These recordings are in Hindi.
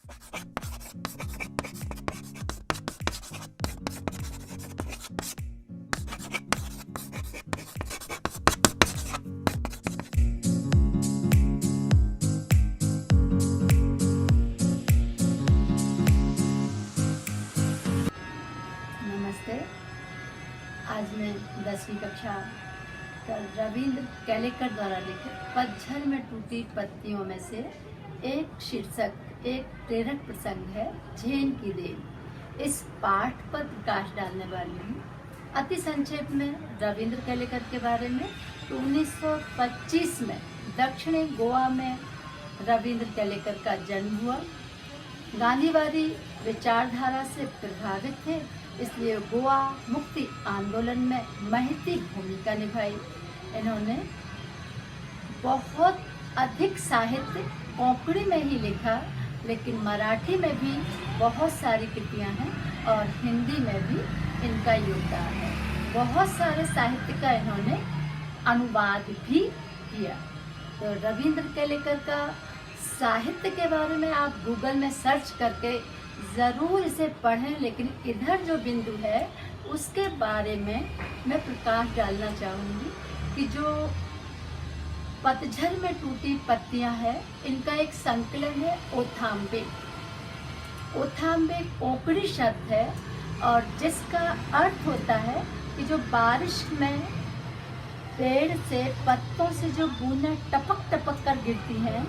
नमस्ते। आज मैं 10वीं कक्षा का रविंद्र केलेकर द्वारा लिखित पतझड़ में टूटी पत्तियों में से एक शीर्षक एक प्रेरक प्रसंग है, झेन की देन। इस पाठ पर प्रकाश डालने वाली हूँ। अति संक्षेप में रविंद्र केलेकर के बारे में। 1925 में दक्षिणी गोवा में रविंद्र केलेकर का जन्म हुआ। गांधीवादी विचारधारा से प्रभावित थे, इसलिए गोवा मुक्ति आंदोलन में महती भूमिका निभाई। इन्होंने बहुत अधिक साहित्य कोंकणी में ही लिखा, लेकिन मराठी में भी बहुत सारी कृतियां हैं और हिंदी में भी इनका योगदान है। बहुत सारे साहित्य का इन्होंने अनुवाद भी किया। तो रविंद्र केलेकर का साहित्य के बारे में आप गूगल में सर्च करके ज़रूर इसे पढ़ें, लेकिन इधर जो बिंदु है उसके बारे में मैं प्रकाश डालना चाहूँगी कि जो पतझड़ में टूटी पत्तियां हैं, इनका एक संकलन है ओथाम्बे। ओथाम्बे कोंकणी शब्द है और जिसका अर्थ होता है कि जो बारिश में पेड़ से पत्तों से जो बूंदें टपक टपक कर गिरती हैं,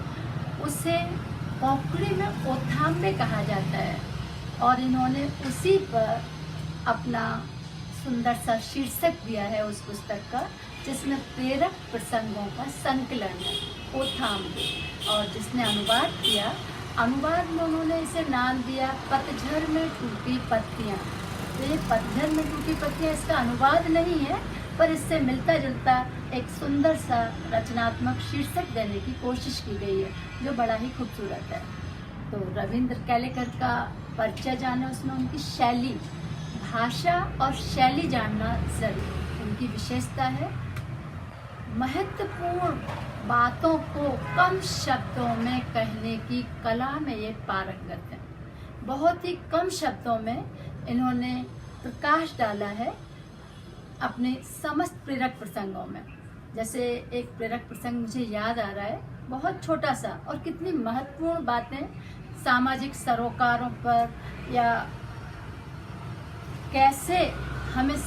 उसे कोंकणी में ओथाम्बे कहा जाता है। और इन्होंने उसी पर अपना सुंदर सा शीर्षक दिया है उस पुस्तक का, जिसमें प्रेरक प्रसंगों का संकलन है, ओथाम्बे। और जिसने अनुवाद किया, अनुवाद में उन्होंने इसे नाम दिया पतझड़ में टूटी पत्तियाँ। तो ये पतझड़ में टूटी पत्तियाँ इसका अनुवाद नहीं है, पर इससे मिलता जुलता एक सुंदर सा रचनात्मक शीर्षक देने की कोशिश की गई है, जो बड़ा ही खूबसूरत है। तो रविंद्र केलेकर का परिचय जाने, उसमें उनकी शैली, भाषा और शैली जानना जरूरी। उनकी विशेषता है महत्वपूर्ण बातों को कम शब्दों में कहने की कला में ये पारंगत है। बहुत ही कम शब्दों में इन्होंने प्रकाश डाला है अपने समस्त प्रेरक प्रसंगों में। जैसे एक प्रेरक प्रसंग मुझे याद आ रहा है, बहुत छोटा सा, और कितनी महत्वपूर्ण बातें सामाजिक सरोकारों पर, या कैसे हमें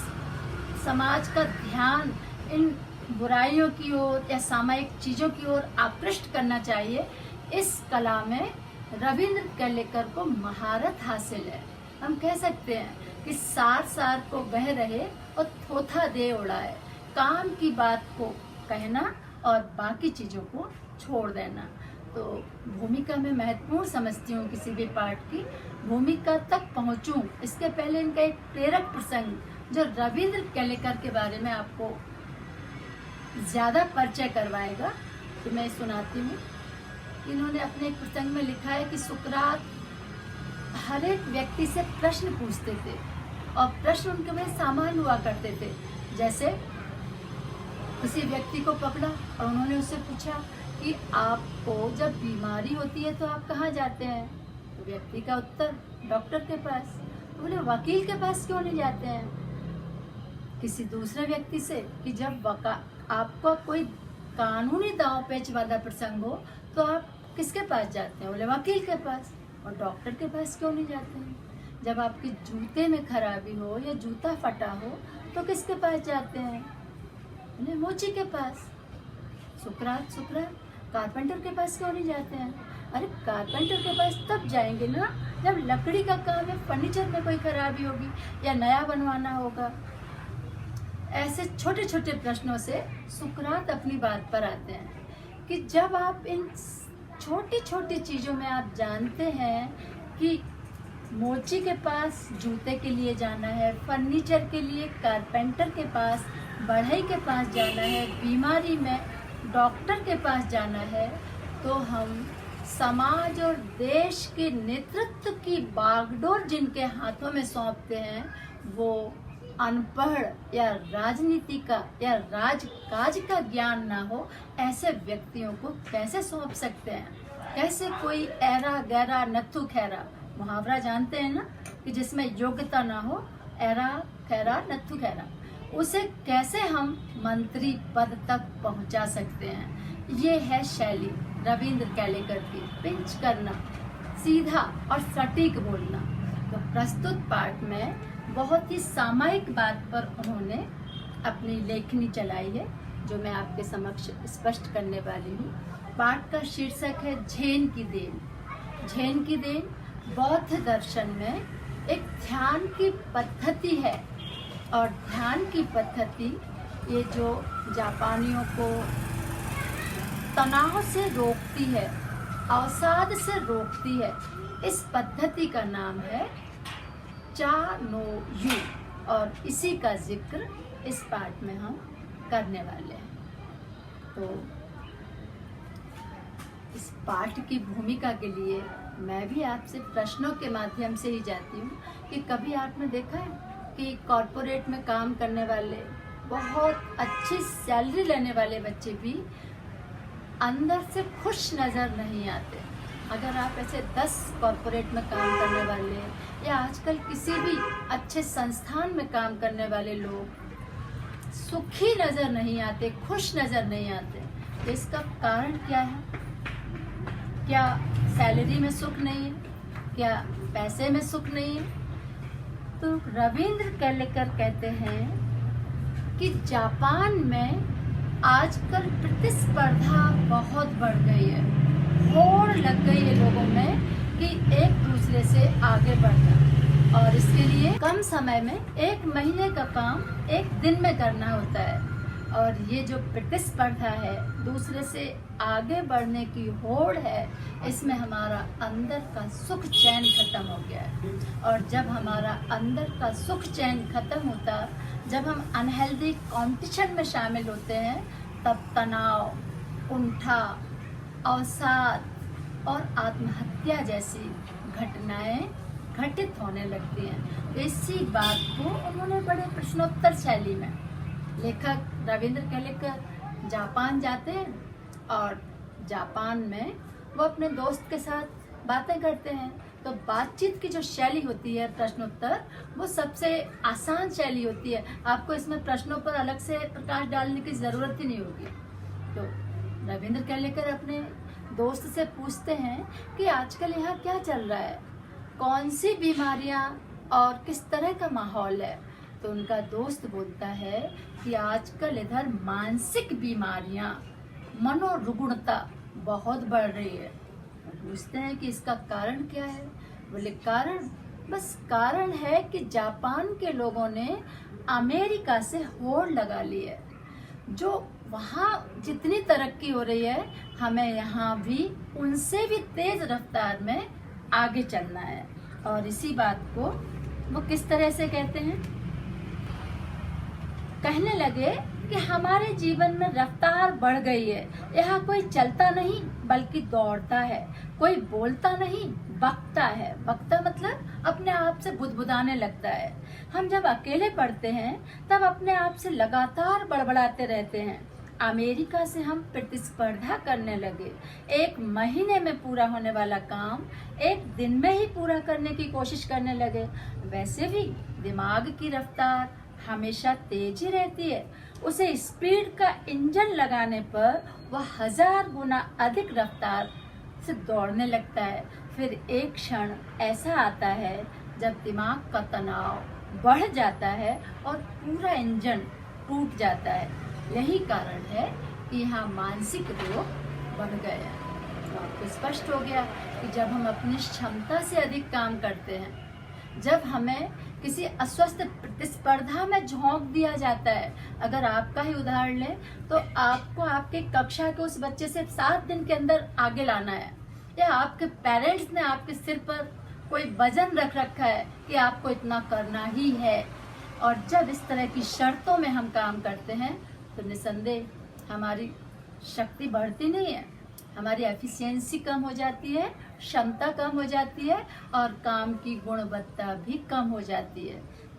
समाज का ध्यान इन बुराइयों की ओर या सामाजिक चीज़ों की ओर आकृष्ट करना चाहिए, इस कला में रविंद्र केलेकर को महारत हासिल है। हम कह सकते हैं कि सार सार को बह रहे और थोथा दे उड़ाए, काम की बात को कहना और बाकी चीज़ों को छोड़ देना। तो भूमिका में महत्वपूर्ण समझती हूँ किसी भी पाठ की भूमिका तक पहुँचूँ, इसके पहले इनका एक प्रेरक प्रसंग जो रविंद्र केलेकर के बारे में आपको ज़्यादा परिचय करवाएगा, तो मैं सुनाती हूँ। इन्होंने अपने एक प्रसंग में लिखा है कि सुकरात हर एक व्यक्ति से प्रश्न पूछते थे और प्रश्न उनके बड़े सामान्य हुआ करते थे। जैसे किसी व्यक्ति को पकड़ा और उन्होंने उससे पूछा कि आपको जब बीमारी होती है तो आप कहाँ जाते हैं? तो व्यक्ति का उत्तर, डॉक्टर के पास। तो बोले, वकील के पास क्यों नहीं जाते हैं? किसी दूसरे व्यक्ति से कि जब आपको कोई कानूनी दांव पेच वाला प्रसंग हो तो आप किसके पास जाते हैं? बोले, वकील के पास। और डॉक्टर के पास क्यों नहीं जाते हैं? जब आपके जूते में खराबी हो या जूता फटा हो तो किसके पास जाते हैं? बोले, मोची के पास। सुकरात कारपेंटर के पास क्यों नहीं जाते हैं? अरे कारपेंटर के पास तब जाएंगे ना जब लकड़ी का काम है, फर्नीचर में कोई खराबी होगी या नया बनवाना होगा। ऐसे छोटे छोटे प्रश्नों से सुकरात अपनी बात पर आते हैं कि जब आप इन छोटी छोटी चीज़ों में आप जानते हैं कि मोची के पास जूते के लिए जाना है, फर्नीचर के लिए कारपेंटर के पास, बढ़ई के पास जाना है, बीमारी में डॉक्टर के पास जाना है, तो हम समाज और देश के नेतृत्व की बागडोर जिनके हाथों में सौंपते हैं, वो अनपढ़ या राजनीति का या राजकाज का ज्ञान ना हो, ऐसे व्यक्तियों को कैसे सौंप सकते हैं? कैसे कोई ऐरा गैरा नत्थु खैरा, मुहावरा जानते हैं ना, कि जिसमें योग्यता ना हो, ऐरा खैरा नत्थु खैरा, उसे कैसे हम मंत्री पद तक पहुंचा सकते हैं? ये है शैली रविंद्र केलेकर की, पिंच करना, सीधा और सटीक बोलना। तो प्रस्तुत पाठ में बहुत ही सामायिक बात पर उन्होंने अपनी लेखनी चलाई है, जो मैं आपके समक्ष स्पष्ट करने वाली हूँ। पाठ का शीर्षक है झेन की देन। झेन की देन बौद्ध दर्शन में एक ध्यान की पद्धति है, और ध्यान की पद्धति ये जो जापानियों को तनाव से रोकती है, अवसाद से रोकती है, इस पद्धति का नाम है चा नो यू, और इसी का जिक्र इस पाठ में हम करने वाले हैं। तो इस पाठ की भूमिका के लिए मैं भी आपसे प्रश्नों के माध्यम से ही जाती हूँ कि कभी आपने देखा है कि कॉरपोरेट में काम करने वाले, बहुत अच्छी सैलरी लेने वाले बच्चे भी अंदर से खुश नज़र नहीं आते। अगर आप ऐसे 10 कॉरपोरेट में काम करने वाले या आजकल किसी भी अच्छे संस्थान में काम करने वाले लोग सुखी नज़र नहीं आते, खुश नज़र नहीं आते, तो इसका कारण क्या है? क्या सैलरी में सुख नहीं है? क्या पैसे में सुख नहीं है? तो रविंद्र केलेकर कहते हैं कि जापान में आजकल प्रतिस्पर्धा बहुत बढ़ गई है, होड़ लग गई है लोगों में कि एक दूसरे से आगे बढ़ना, और इसके लिए कम समय में 1 महीने का काम 1 दिन में करना होता है। और ये जो प्रतिस्पर्धा है, दूसरे से आगे बढ़ने की होड़ है, इसमें हमारा अंदर का सुख चैन खत्म हो गया है। और जब हमारा अंदर का सुख चैन खत्म होता, जब हम अनहेल्दी कॉम्पिटिशन में शामिल होते हैं, तब तनाव, कुंठा, अवसाद और आत्महत्या जैसी घटनाएं घटित होने लगती हैं। इसी बात को उन्होंने बड़े प्रश्नोत्तर शैली में, लेखक रविंद्र केलेकर जापान जाते हैं और जापान में वो अपने दोस्त के साथ बातें करते हैं। तो बातचीत की जो शैली होती है प्रश्नोत्तर, वो सबसे आसान शैली होती है। आपको इसमें प्रश्नों पर अलग से प्रकाश डालने की ज़रूरत ही नहीं होगी। तो रविंद्र केलेकर अपने दोस्त से पूछते हैं कि आजकल यहाँ क्या चल रहा है, कौन सी बीमारियाँ और किस तरह का माहौल है। तो उनका दोस्त बोलता है कि आजकल इधर मानसिक बीमारियां, मनोरुग्णता बहुत बढ़ रही है। पूछते हैं कि इसका कारण क्या है। बोले कारण है कि जापान के लोगों ने अमेरिका से होड़ लगा ली है। जो वहाँ जितनी तरक्की हो रही है, हमें यहाँ भी उनसे भी तेज रफ्तार में आगे चलना है। और इसी बात को वो किस तरह से कहते हैं? कहने लगे कि हमारे जीवन में रफ्तार बढ़ गई है। यहाँ कोई चलता नहीं बल्कि दौड़ता है, कोई बोलता नहीं बकता है। बकता मतलब अपने आप से बुदबुदाने लगता है। हम जब अकेले पढ़ते हैं तब अपने आप से लगातार बड़बड़ाते रहते हैं। अमेरिका से हम प्रतिस्पर्धा करने लगे। 1 महीने में पूरा होने वाला काम 1 दिन में ही पूरा करने की कोशिश करने लगे। वैसे भी दिमाग की रफ्तार हमेशा तेज ही रहती है। उसे स्पीड का इंजन लगाने पर वह 1000 गुना अधिक रफ्तार से दौड़ने लगता है। फिर एक क्षण ऐसा आता है जब दिमाग का तनाव बढ़ जाता है और पूरा इंजन टूट जाता है। यही कारण है कि यहाँ मानसिक रोग बढ़ गए हैं। तो आपको स्पष्ट हो गया कि जब हम अपनी क्षमता से अधिक काम करते हैं, जब हमें किसी अस्वस्थ प्रतिस्पर्धा में झोंक दिया जाता है। अगर आपका ही उदाहरण लें तो आपको आपके कक्षा के उस बच्चे से 7 दिन के अंदर आगे लाना है, या आपके पेरेंट्स ने आपके सिर पर कोई वजन रख रखा है कि आपको इतना करना ही है। और जब इस तरह की शर्तों में हम काम करते हैं तो निसंदेह हमारी शक्ति बढ़ती नहीं है, हमारी एफिशिएंसी कम हो जाती है, क्षमता कम हो जाती है और काम की गुणवत्ता भी कम हो जाती है।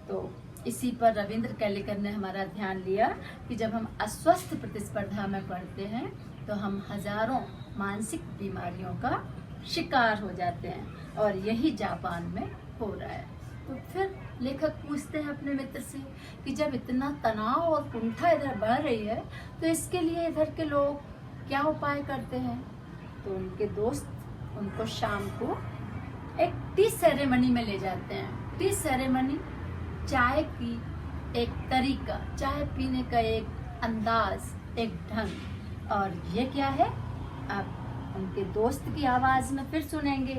तो इसी पर रविंद्र केलेकर ने हमारा ध्यान लिया कि जब हम अस्वस्थ प्रतिस्पर्धा में पड़ते हैं तो हम हजारों मानसिक बीमारियों का शिकार हो जाते हैं, और यही जापान में हो रहा है। तो फिर लेखक पूछते हैं अपने मित्र से कि जब इतना तनाव और कुंठा इधर बढ़ रही है तो इसके लिए इधर के लोग क्या उपाय करते हैं। तो उनके दोस्त उनको शाम को एक टी सेरेमनी में ले जाते हैं। टी सेरेमनी चाय की एक तरीका, चाय पीने का एक अंदाज, एक ढंग। और ये क्या है, आप उनके दोस्त की आवाज में फिर सुनेंगे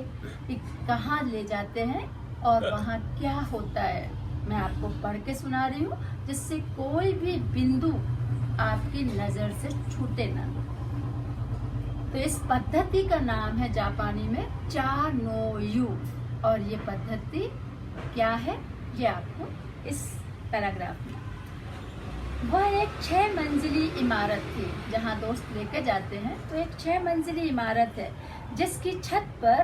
कि कहाँ ले जाते हैं और वहाँ क्या होता है। मैं आपको पढ़ के सुना रही हूँ जिससे कोई भी बिंदु आपकी नजर से छूटे ना। तो इस पद्धति का नाम है जापानी में चा नो यू, और ये पद्धति क्या है ये आपको इस पैराग्राफ में। वह एक 6 मंजिली इमारत थी, जहाँ दोस्त लेके जाते हैं तो एक 6 मंजिली इमारत है जिसकी छत पर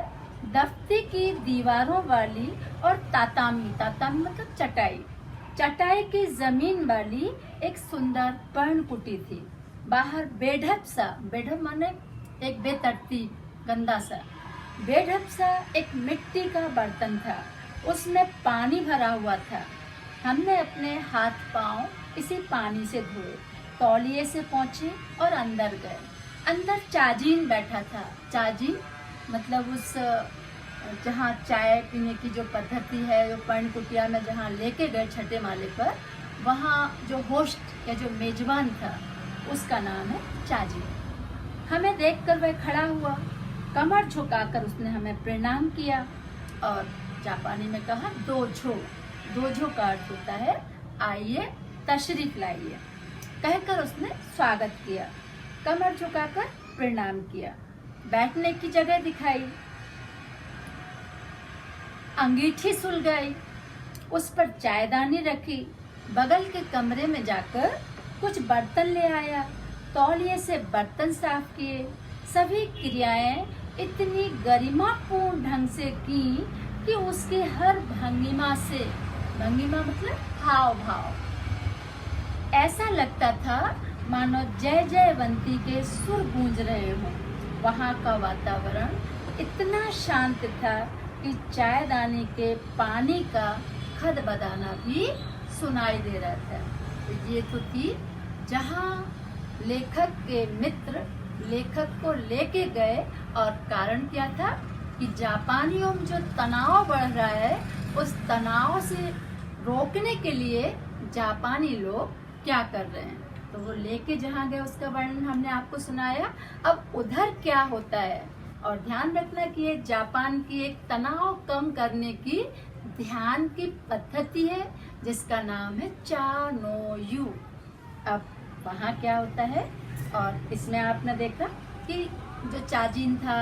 दफ्ती की दीवारों वाली और तातामी, तातामी मतलब चटाई, चटाई की जमीन वाली एक सुंदर पर्णकुटी थी। बाहर बेढप सा, बेढप माने एक बेतरतीब गंदा सा, बेढप सा एक मिट्टी का बर्तन था, उसमें पानी भरा हुआ था। हमने अपने हाथ पांव इसी पानी से धोए, तौलिए से पहुंचे और अंदर गए। अंदर चाजीन बैठा था। चाजीन मतलब उस जहाँ चाय पीने की जो पद्धति है, जो पर्णकुटिया में जहाँ लेके गए छठे माले पर, वहाँ जो होस्ट या जो मेजबान था उसका नाम है चाजीन। हमें देखकर वह खड़ा हुआ, कमर झुकाकर उसने हमें प्रणाम किया और जापानी में कहा दोझो। दोझो का अर्थ होता है आइए तशरीफ लाइए। कहकर उसने स्वागत किया, कमर झुकाकर प्रणाम किया, बैठने की जगह दिखाई, अंगीठी सुलगाई, उस पर चायदानी रखी, बगल के कमरे में जाकर कुछ बर्तन ले आया, तौलिए से बर्तन साफ किए। सभी क्रियाएं इतनी गरिमापूर्ण ढंग से की कि उसकी हर भंगिमा से, भंगिमा मतलब हाव भाव, ऐसा लगता था मानो जय जयवंती के सुर गूंज रहे हों। वहाँ का वातावरण इतना शांत था कि चायदानी के पानी का खदबदाना भी सुनाई दे रहा था। तो ये तो थी जहाँ लेखक के मित्र लेखक को लेके गए, और कारण क्या था कि जापानियों में जो तनाव बढ़ रहा है उस तनाव से रोकने के लिए जापानी लोग क्या कर रहे हैं। तो वो लेके जहाँ गए उसका वर्णन हमने आपको सुनाया। अब उधर क्या होता है, और ध्यान रखना कि ये जापान की एक तनाव कम करने की ध्यान की पद्धति है जिसका नाम है चा नो यू। अब वहाँ क्या होता है, और इसमें आपने देखा कि जो चाजीन था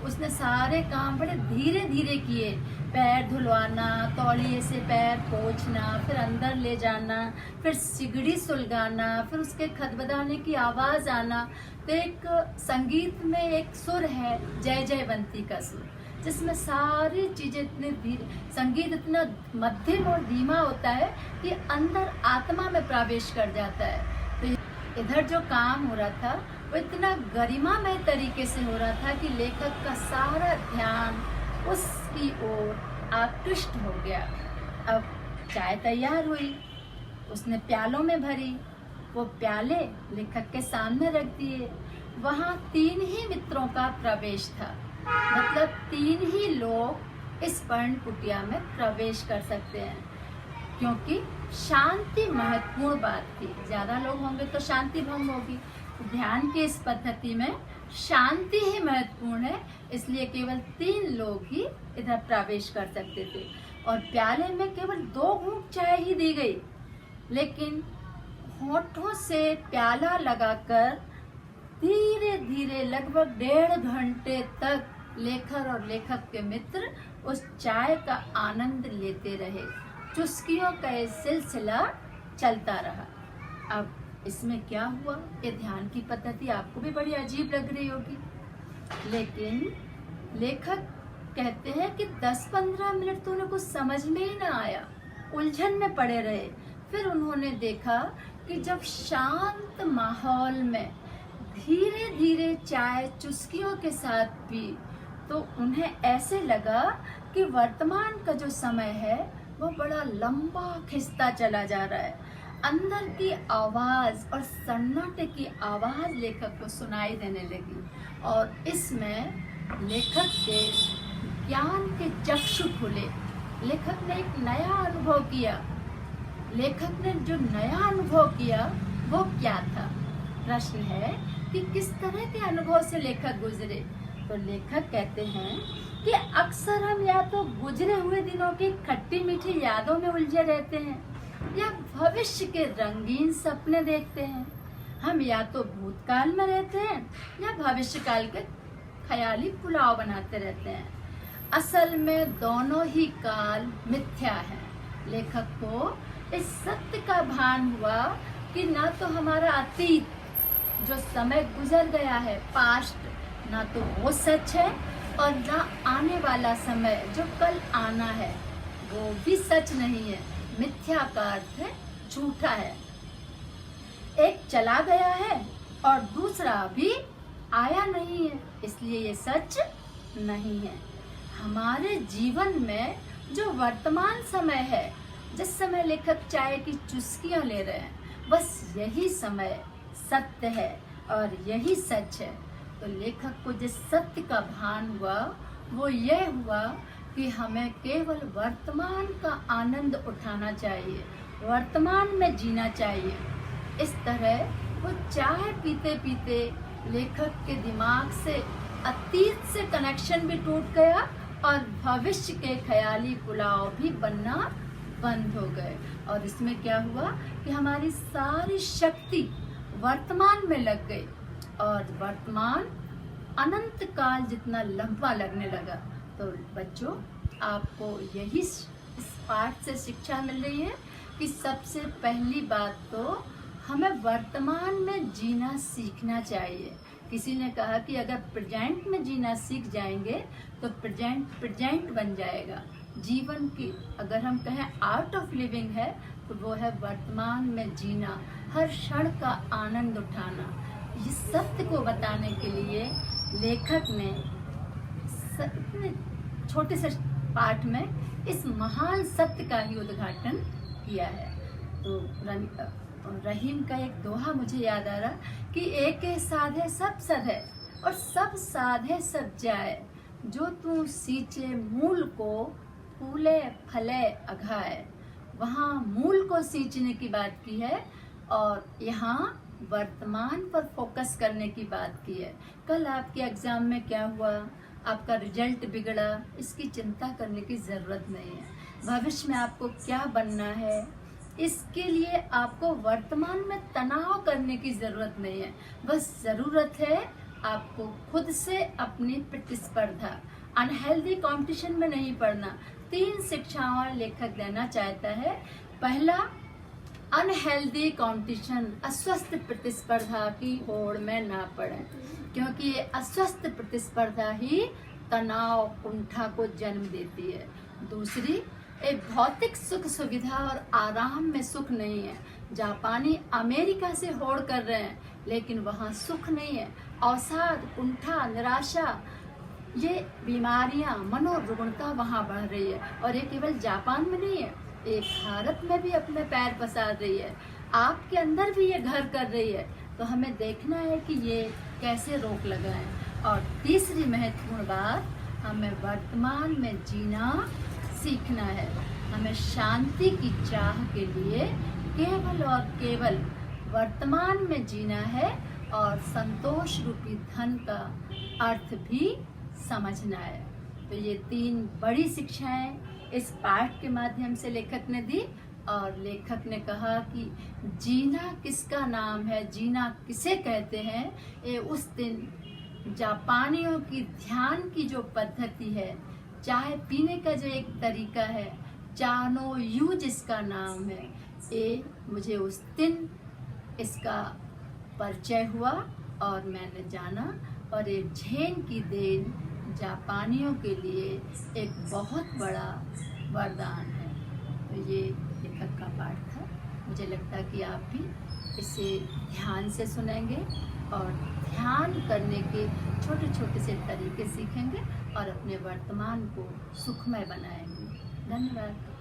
उसने सारे काम बड़े धीरे धीरे किए, पैर धुलवाना, तौलिए से पैर पोंछना, फिर अंदर ले जाना, फिर सिगड़ी सुलगाना, फिर उसके खदबदाने की आवाज आना। तो एक संगीत में एक सुर है जय जयवंती का सुर, जिसमें सारी चीजें इतने धीरे, संगीत इतना मध्यम और धीमा होता है कि अंदर आत्मा में प्रवेश कर जाता है। तो इधर जो काम हो रहा था वो इतना गरिमामय तरीके से हो रहा था कि लेखक का सारा ध्यान उसकी ओर आकृष्ट हो गया। अब चाय तैयार हुई, उसने प्यालों में भरी, वो प्याले लेखक के सामने रख दिए। वहाँ 3 ही मित्रों का प्रवेश था, मतलब 3 ही लोग इस पर्ण कुटिया में प्रवेश कर सकते हैं, क्योंकि शांति महत्वपूर्ण बात थी। ज्यादा लोग होंगे तो शांति भंग होगी। ध्यान की इस पद्धति में शांति ही महत्वपूर्ण है, इसलिए केवल 3 लोग ही इधर प्रवेश कर सकते थे। और प्याले में केवल 2 घूंट चाय ही दी गई, लेकिन होठों से प्याला लगाकर धीरे धीरे लगभग 1.5 घंटे तक लेखक और लेखक के मित्र उस चाय का आनंद लेते रहे। चुस्कियों का ये सिलसिला चलता रहा। अब इसमें क्या हुआ, ये ध्यान की पद्धति आपको भी बड़ी अजीब लग रही होगी, लेकिन लेखक कहते हैं कि 10-15 मिनट तो उन्हें कुछ समझ में ही ना आया। उलझन में पड़े रहे। फिर उन्होंने देखा कि जब शांत माहौल में धीरे धीरे चाय चुस्कियों के साथ पी तो उन्हें ऐसे लगा कि वर्तमान का जो समय है वो बड़ा लंबा खिंचता चला जा रहा है। अंदर की आवाज और सन्नाटे की आवाज लेखक को सुनाई देने लगी और इसमें लेखक के ज्ञान के चक्षु खुले। लेखक ने एक नया अनुभव किया। लेखक ने जो नया अनुभव किया वो क्या था? प्रश्न है कि किस तरह के अनुभव से लेखक गुजरे। तो लेखक कहते हैं कि अक्सर हम या तो गुजरे हुए दिनों की खट्टी मीठी यादों में उलझे रहते हैं या भविष्य के रंगीन सपने देखते हैं। हम या तो भूतकाल में रहते हैं या भविष्य काल के ख्याली पुलाव बनाते रहते हैं। असल में दोनों ही काल मिथ्या है। लेखक को इस सत्य का भान हुआ कि ना तो हमारा अतीत जो समय गुजर गया है, पास्ट, ना तो वो सच है और ना आने वाला समय जो कल आना है वो भी सच नहीं है। मिथ्या का अर्थ है झूठा है। एक चला गया है और दूसरा भी आया नहीं है, इसलिए ये सच नहीं है। हमारे जीवन में जो वर्तमान समय है, जिस समय लेखक चाय की चुस्कियां ले रहे हैं, बस यही समय सत्य है और यही सच है। तो लेखक को जिस सत्य का भान हुआ वो ये हुआ कि हमें केवल वर्तमान का आनंद उठाना चाहिए, वर्तमान में जीना चाहिए। इस तरह वो चाय पीते पीते लेखक के दिमाग से अतीत से कनेक्शन भी टूट गया और भविष्य के ख्याली पुलाव भी बनना बंद हो गए। और इसमें क्या हुआ कि हमारी सारी शक्ति वर्तमान में लग गई और वर्तमान अनंत काल जितना लंबा लगने लगा। तो बच्चों, आपको यही इस पाठ से शिक्षा मिल रही है कि सबसे पहली बात तो हमें वर्तमान में जीना सीखना चाहिए। किसी ने कहा कि अगर प्रेजेंट में जीना सीख जाएंगे तो प्रेजेंट बन जाएगा। जीवन की अगर हम कहें आर्ट ऑफ लिविंग है तो वो है वर्तमान में जीना, हर क्षण का आनंद उठाना। इस सत्य को बताने के लिए लेखक ने छोटे से पाठ में इस महान सत्य का ही उद्घाटन किया है। तो रहीम का एक दोहा मुझे याद आ रहा कि एक साधे सब सधे और सब साधे सब जाए, जो तू सींचे मूल को फूले फले अघाए। वहाँ मूल को सींचने की बात की है और यहाँ वर्तमान पर फोकस करने की बात की है। कल आपके एग्जाम में क्या हुआ, आपका रिजल्ट बिगड़ा, इसकी चिंता करने की ज़रूरत नहीं है। भविष्य में आपको क्या बनना है, इसके लिए आपको वर्तमान में तनाव करने की ज़रूरत नहीं है। बस ज़रूरत है आपको खुद से अपनी प्रतिस्पर्धा, अनहेल्दी कंपटीशन में नहीं पढ़ना। 3 शिक्षाएं लेखक देना चाहता है। पहला, अनहेल्दी कंपटीशन, अस्वस्थ प्रतिस्पर्धा की होड़ में ना पड़े, क्योंकि ये अस्वस्थ प्रतिस्पर्धा ही तनाव कुंठा को जन्म देती है। दूसरी, एक भौतिक सुख सुविधा और आराम में सुख नहीं है। जापानी अमेरिका से होड़ कर रहे हैं लेकिन वहाँ सुख नहीं है। अवसाद, कुंठा, निराशा, ये बीमारियां, मनोरुग्णता वहाँ बढ़ रही है। और ये केवल जापान में नहीं है, ये भारत में भी अपने पैर पसार रही है, आपके अंदर भी ये घर कर रही है। तो हमें देखना है कि ये कैसे रोक लगाएं। और तीसरी महत्वपूर्ण बात, हमें वर्तमान में जीना सीखना है। हमें शांति की चाह के लिए केवल और केवल वर्तमान में जीना है और संतोष रूपी धन का अर्थ भी समझना है। तो ये 3 बड़ी शिक्षाएं इस पाठ के माध्यम से लेखक ने दी। और लेखक ने कहा कि जीना किसका नाम है, जीना किसे कहते हैं। ये उस दिन जापानियों की ध्यान की जो पद्धति है, चाय पीने का जो एक तरीका है, चानो यू जिसका नाम है, ये मुझे उस दिन इसका परिचय हुआ और मैंने जाना। और ये झेन की देन जापानियों के लिए एक बहुत बड़ा वरदान है। तो तो ये लेखक का पाठ था। मुझे लगता है कि आप भी इसे ध्यान से सुनेंगे और ध्यान करने के छोटे छोटे से तरीके सीखेंगे और अपने वर्तमान को सुखमय बनाएंगे। धन्यवाद।